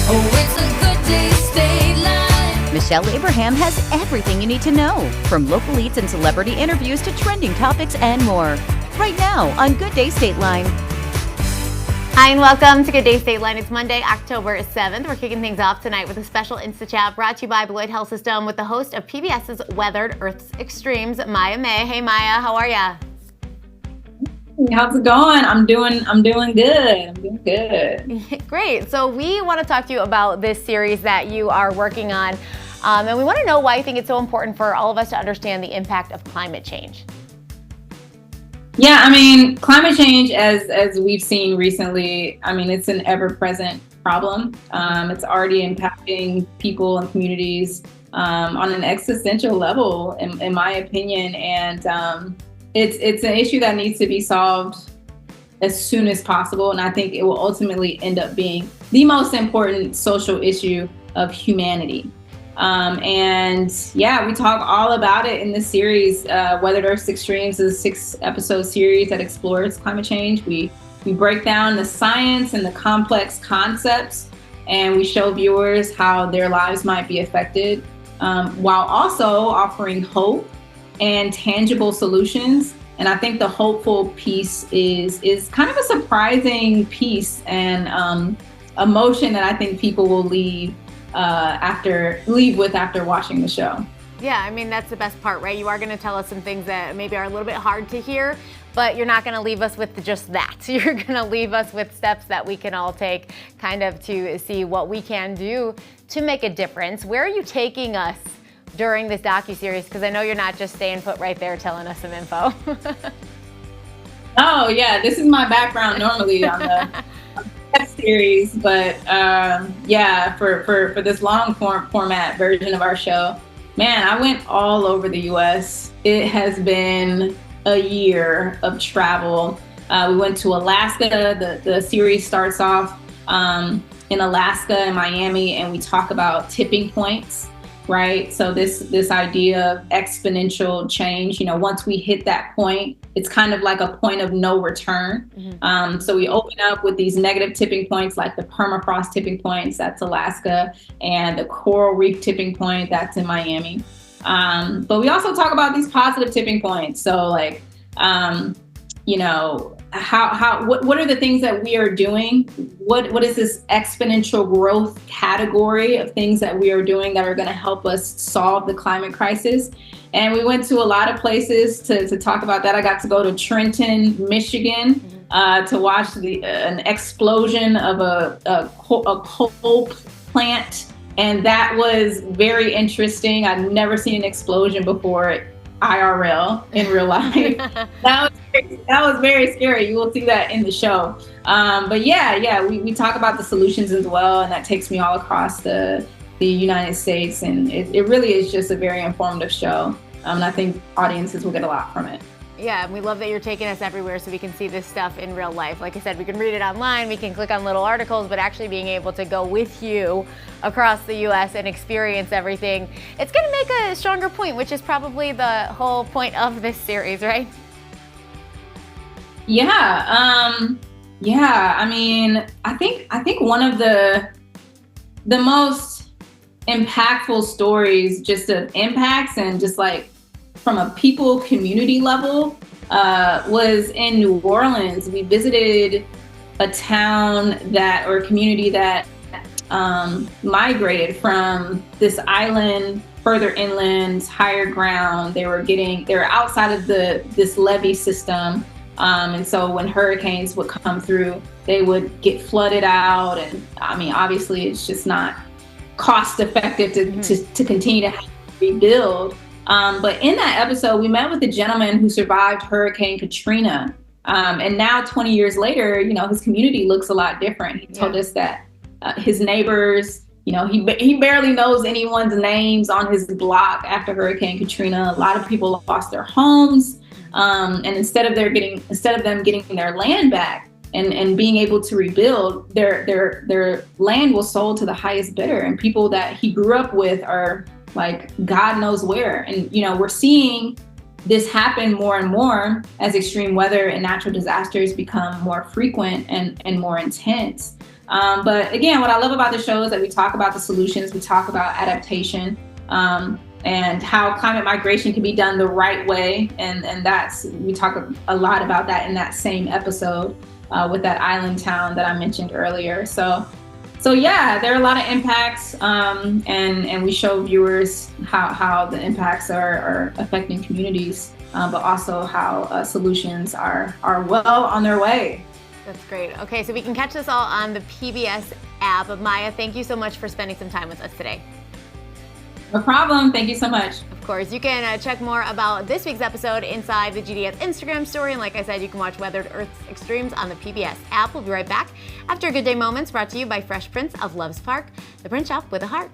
Oh, it's a good day, stay live. Michelle Abraham has everything you need to know, from local leads and celebrity interviews to trending topics and more. Right now on Good Day State Line. Hi and welcome to Good Day State Line. It's Monday, October 7th. We're kicking things off tonight with a special Insta-Chat brought to you by Beloit Health System with the host of PBS's Weathered, Earth's Extremes, Maiya May. Hey Maiya, how are ya? How's it going? I'm doing good. Great. So we want to talk to you about this series that you are working on. And we want to know why you think it's so important for all of us to understand the impact of climate change. Yeah, I mean, climate change, as we've seen recently, I mean, it's an ever-present problem. It's already impacting people and communities on an existential level, in my opinion. And it's an issue that needs to be solved as soon as possible. And I think it will ultimately end up being the most important social issue of humanity. And yeah, we talk all about it in this series. Weathered Earth's Extremes is a 6-episode series that explores climate change. We break down the science and the complex concepts, and we show viewers how their lives might be affected, while also offering hope and tangible solutions. And I think the hopeful piece is kind of a surprising piece and emotion that I think people will leave with after watching the show. Yeah, I mean, that's the best part, right? You are going to tell us some things that maybe are a little bit hard to hear, but you're not going to leave us with just that. You're going to leave us with steps that we can all take kind of to see what we can do to make a difference. Where are you taking us during this docuseries? Because I know you're not just staying put right there telling us some info. Oh yeah, this is my background normally on the series, but yeah, for this long format version of our show, man, I went all over the U.S. It has been a year of travel. We went to Alaska. The series starts off in Alaska and Miami, and we talk about tipping points. Right. So this idea of exponential change, once we hit that point, it's kind of like a point of no return. Mm-hmm. So we open up with these negative tipping points, like the permafrost tipping points, that's Alaska, and the coral reef tipping point, that's in Miami. But we also talk about these positive tipping points. So like, what are the things that we are doing? What is this exponential growth category of things that we are doing that are going to help us solve the climate crisis? And we went to a lot of places to talk about that. I got to go to Trenton, Michigan, to watch an explosion of a coal plant. And that was very interesting. I'd never seen an explosion before IRL in real life. That was very scary. You will see that in the show. But yeah, we talk about the solutions as well, and that takes me all across the United States, and it really is just a very informative show. And I think audiences will get a lot from it. Yeah, and we love that you're taking us everywhere so we can see this stuff in real life. Like I said, we can read it online, we can click on little articles, but actually being able to go with you across the U.S. and experience everything, it's going to make a stronger point, which is probably the whole point of this series, right? Yeah. I mean, I think one of the most impactful stories, just of impacts and just like from a people community level, was in New Orleans. We visited a town or a community that migrated from this island further inland, higher ground. They were outside of this levee system. And so when hurricanes would come through, they would get flooded out. And I mean, obviously it's just not cost effective to continue to have to rebuild. But in that episode, we met with a gentleman who survived Hurricane Katrina. And now 20 years later, his community looks a lot different. He told us that his neighbors, he barely knows anyone's names on his block after Hurricane Katrina. A lot of people lost their homes. And instead of them getting their land back and being able to rebuild, their land was sold to the highest bidder. And people that he grew up with are like God knows where. And, we're seeing this happen more and more as extreme weather and natural disasters become more frequent and more intense. But again, what I love about the show is that we talk about the solutions, we talk about adaptation, and how climate migration can be done the right way. And we talk a lot about that in that same episode with that island town that I mentioned earlier. So yeah, there are a lot of impacts, and we show viewers how the impacts are affecting communities, but also how solutions are well on their way. That's great. Okay, so we can catch this all on the PBS app. Maiya, thank you so much for spending some time with us today. No problem. Thank you so much. Of course, you can check more about this week's episode inside the GDS Instagram story. And like I said, you can watch Weathered Earth's Extremes on the PBS app. We'll be right back after Good Day Moments brought to you by Fresh Prince of Love's Park, the print shop with a heart.